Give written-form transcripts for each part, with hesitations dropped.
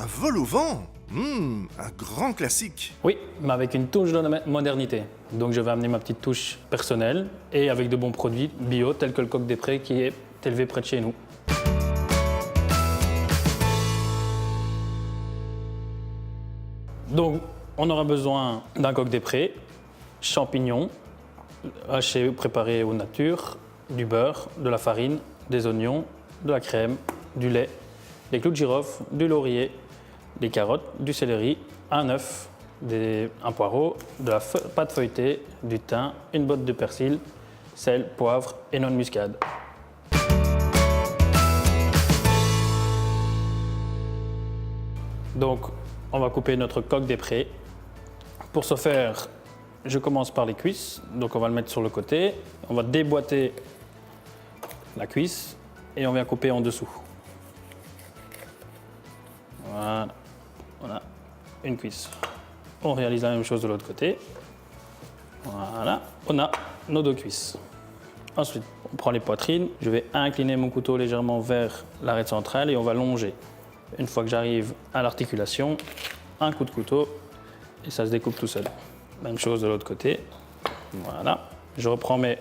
Un vol au vent? Un grand classique. Oui, mais avec une touche de modernité. Donc je vais amener ma petite touche personnelle et avec de bons produits bio tels que le coq des prés qui est élevé près de chez nous. Donc on aura besoin d'un coq des prés, champignons hachés ou préparés au nature, du beurre, de la farine, des oignons, de la crème, du lait, des clous de girofle, du laurier, des carottes, du céleri, un œuf, un poireau, de la pâte feuilletée, du thym, une botte de persil, sel, poivre et noix de muscade. Donc, on va couper notre coq des prés. Pour ce faire, je commence par les cuisses. Donc, on va le mettre sur le côté. On va déboîter la cuisse et on vient couper en dessous. Voilà. Voilà, une cuisse. On réalise la même chose de l'autre côté. Voilà, on a nos deux cuisses. Ensuite, on prend les poitrines. Je vais incliner mon couteau légèrement vers l'arête centrale et on va longer. Une fois que j'arrive à l'articulation, un coup de couteau et ça se découpe tout seul. Même chose de l'autre côté. Voilà. Je reprends mes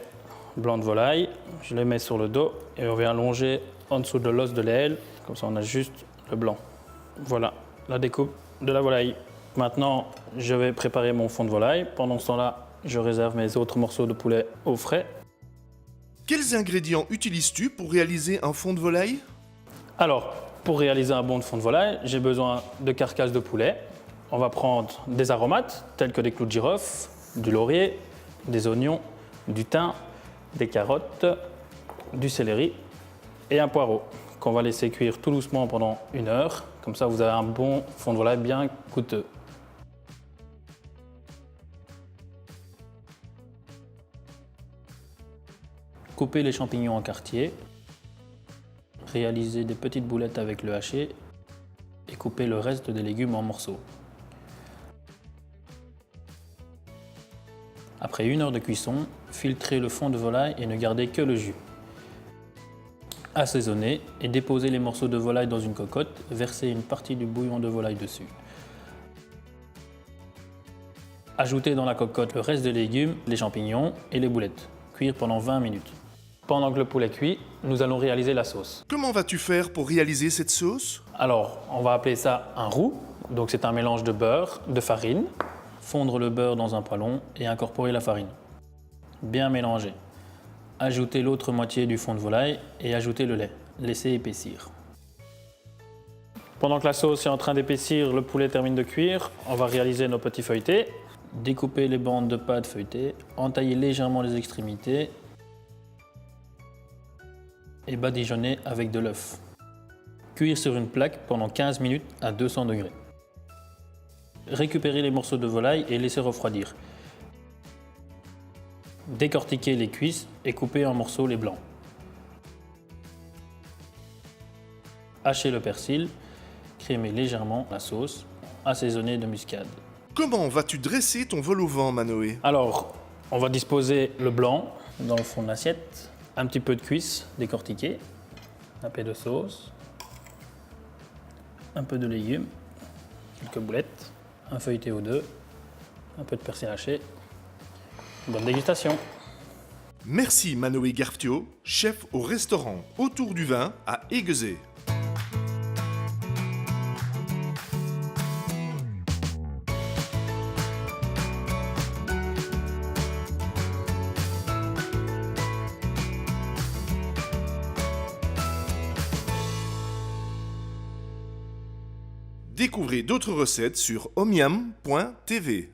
blancs de volaille, je les mets sur le dos et on vient longer en dessous de l'os de l'aile. Comme ça, on a juste le blanc. Voilà la découpe de la volaille. Maintenant, je vais préparer mon fond de volaille. Pendant ce temps-là, je réserve mes autres morceaux de poulet au frais. Quels ingrédients utilises-tu pour réaliser un fond de volaille? Alors, pour réaliser un bon fond de volaille, j'ai besoin de carcasses de poulet. On va prendre des aromates, tels que des clous de girofle, du laurier, des oignons, du thym, des carottes, du céleri et un poireau qu'on va laisser cuire tout doucement pendant 1 heure. Comme ça, vous avez un bon fond de volaille bien coûteux. Coupez les champignons en quartiers. Réalisez des petites boulettes avec le haché et coupez le reste des légumes en morceaux. Après 1 heure de cuisson, filtrez le fond de volaille et ne gardez que le jus. Assaisonnez et déposez les morceaux de volaille dans une cocotte, versez une partie du bouillon de volaille dessus. Ajoutez dans la cocotte le reste des légumes, les champignons et les boulettes. Cuire pendant 20 minutes. Pendant que le poulet cuit, nous allons réaliser la sauce. Comment vas-tu faire pour réaliser cette sauce? Alors, on va appeler ça un roux. Donc c'est un mélange de beurre, de farine. Fondre le beurre dans un poêlon et incorporer la farine. Bien mélanger. Ajoutez l'autre moitié du fond de volaille et ajoutez le lait. Laissez épaissir. Pendant que la sauce est en train d'épaissir, le poulet termine de cuire. On va réaliser nos petits feuilletés. Découper les bandes de pâte feuilletée, entailler légèrement les extrémités et badigeonner avec de l'œuf. Cuire sur une plaque pendant 15 minutes à 200 degrés. Récupérer les morceaux de volaille et laisser refroidir. Décortiquer les cuisses et couper en morceaux les blancs. Hacher le persil, crémer légèrement la sauce, assaisonner de muscade. Comment vas-tu dresser ton vol au vent, Manoé? Alors, on va disposer le blanc dans le fond de l'assiette, un petit peu de cuisse décortiquée, un peu de sauce, un peu de légumes, quelques boulettes, un feuilleté ou deux, un peu de persil haché. Bonne dégustation! Merci Manoé Garftio, chef au restaurant Autour du vin à Aiguezé. Découvrez d'autres recettes sur omiam.tv.